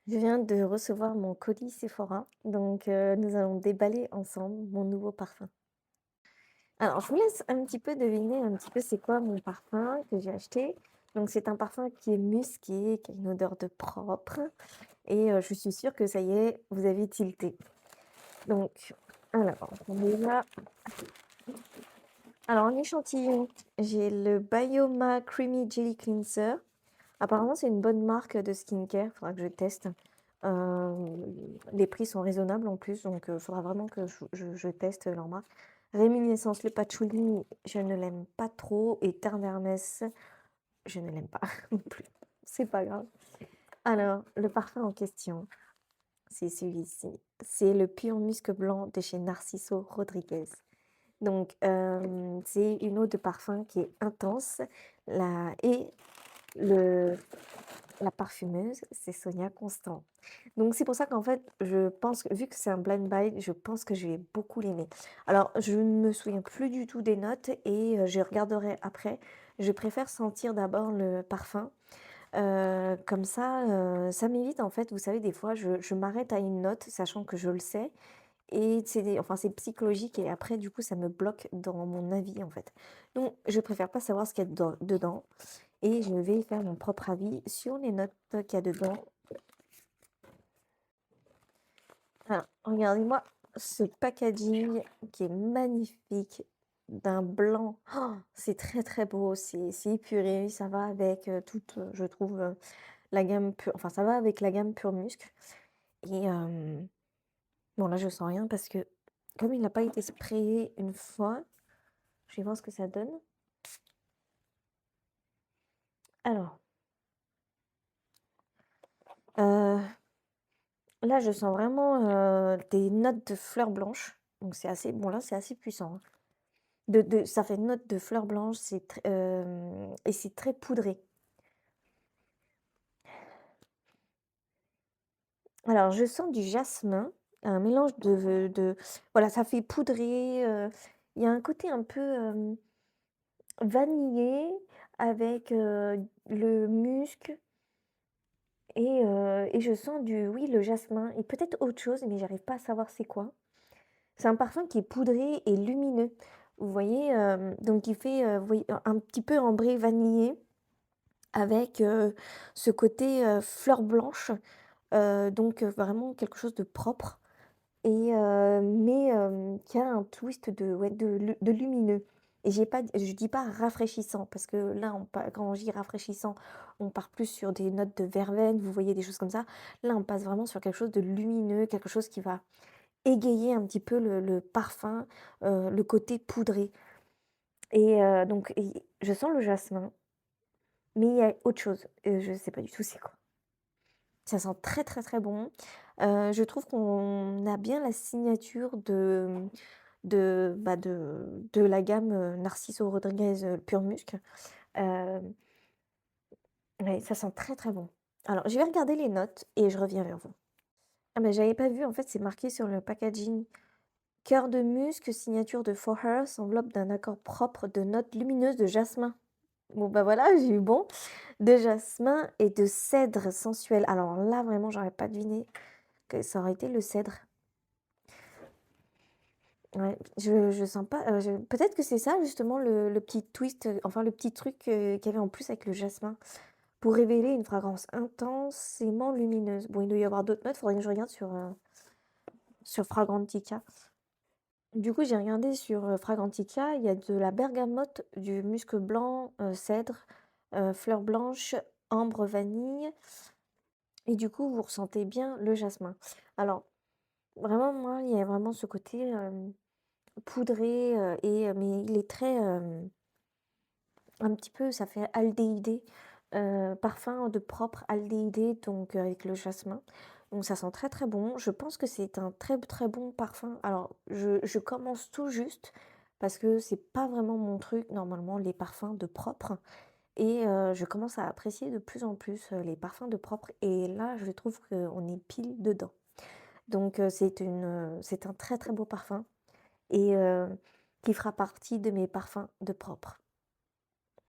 Je viens de recevoir mon colis Sephora, donc nous allons déballer ensemble mon nouveau parfum. Alors, je vous laisse un petit peu deviner un petit peu c'est quoi mon parfum que j'ai acheté. Donc, c'est un parfum qui est musqué, qui a une odeur de propre, et je suis sûre que ça y est, vous avez tilté. Donc, alors, on est là. Alors, en échantillon, j'ai le Bioma Creamy Jelly Cleanser. Apparemment, c'est une bonne marque de skincare, il faudra que je teste. Les prix sont raisonnables en plus, donc il faudra vraiment que je teste leur marque. Réminiscence, le patchouli, je ne l'aime pas trop. Et Terre d'Hermès, je ne l'aime pas non plus. C'est pas grave. Alors, le parfum en question, c'est celui-ci. C'est le Pur Musc Blanc de chez Narciso Rodriguez. Donc, c'est une eau de parfum qui est intense. Et le la parfumeuse, c'est Sonia Constant. Donc c'est pour ça qu'en fait, je pense que vu que c'est un blind buy, je pense que je vais beaucoup l'aimer. Alors, je ne me souviens plus du tout des notes et je regarderai après. Je préfère sentir d'abord le parfum. Comme ça m'évite en fait, vous savez, des fois, je m'arrête à une note, sachant que je le sais. Et c'est psychologique et après, du coup, ça me bloque dans mon avis en fait. Donc, je préfère pas savoir ce qu'il y a dedans et je vais faire mon propre avis sur les notes qu'il y a dedans. Alors, regardez-moi ce packaging qui est magnifique, d'un blanc. Oh, c'est très très beau, c'est épuré, ça va avec toute, je trouve, la gamme pure, enfin ça va avec la gamme Pure Musc. Et bon là je sens rien parce que comme il n'a pas été sprayé une fois, je vais voir ce que ça donne. Alors, euh, là je sens vraiment des notes de fleurs blanches, donc c'est assez, bon là c'est assez puissant, hein. Ça fait une note de fleurs blanches, et c'est très poudré. Alors, je sens du jasmin, un mélange voilà, ça fait poudré, il y a un côté un peu, vanillé avec, le musc et je sens oui, le jasmin et peut-être autre chose, mais j'arrive pas à savoir c'est quoi. C'est un parfum qui est poudré et lumineux. Vous voyez, donc il fait, vous voyez, un petit peu ambré vanillé avec, ce côté, fleur blanche, donc vraiment quelque chose de propre et mais qui a un twist de lumineux et j'ai pas je dis pas rafraîchissant parce que là, quand je dis rafraîchissant, on part plus sur des notes de verveine, vous voyez, des choses comme ça. Là, on passe vraiment sur quelque chose de lumineux, quelque chose qui va égayer un petit peu le parfum, le côté poudré et je sens le jasmin, mais il y a autre chose, je sais pas du tout c'est quoi. Ça sent très, très, très bon. Je trouve qu'on a bien la signature de la gamme, Narciso Rodriguez, Pure Musc. Hem, ouais, ça sent très, très bon. Alors, je vais regarder les notes et je reviens vers vous. Ah, mais j'avais pas vu, en fait, c'est marqué sur le packaging: «Cœur de musc, signature de For Her, s'enveloppe d'un accord propre de notes lumineuses de jasmin». Bon, bah, voilà, j'ai eu bon. De jasmin et de cèdre sensuel. Alors là, vraiment, j'aurais pas deviné que ça aurait été le cèdre. Ouais, je sens pas, peut-être que c'est ça justement le petit twist, enfin le petit truc, qu'il y avait en plus avec le jasmin, pour révéler une fragrance intensément lumineuse. Bon, il doit y avoir d'autres notes, faudrait que je regarde sur Fragrantica. Du coup, j'ai regardé sur, Fragrantica, il y a de la bergamote, du musc blanc, cèdre, fleur blanche, ambre, vanille et du coup, vous ressentez bien le jasmin. Alors vraiment, moi, il y a vraiment ce côté, poudré, mais il est très, un petit peu, ça fait aldéhyde, parfum de propre aldéhyde, donc avec le jasmin. Donc ça sent très, très bon. Je pense que c'est un très, très bon parfum. Alors je commence tout juste parce que c'est pas vraiment mon truc normalement les parfums de propre et je commence à apprécier de plus en plus, les parfums de propre et là, je trouve qu'on est pile dedans. Donc c'est un très, très beau parfum et qui fera partie de mes parfums de propre.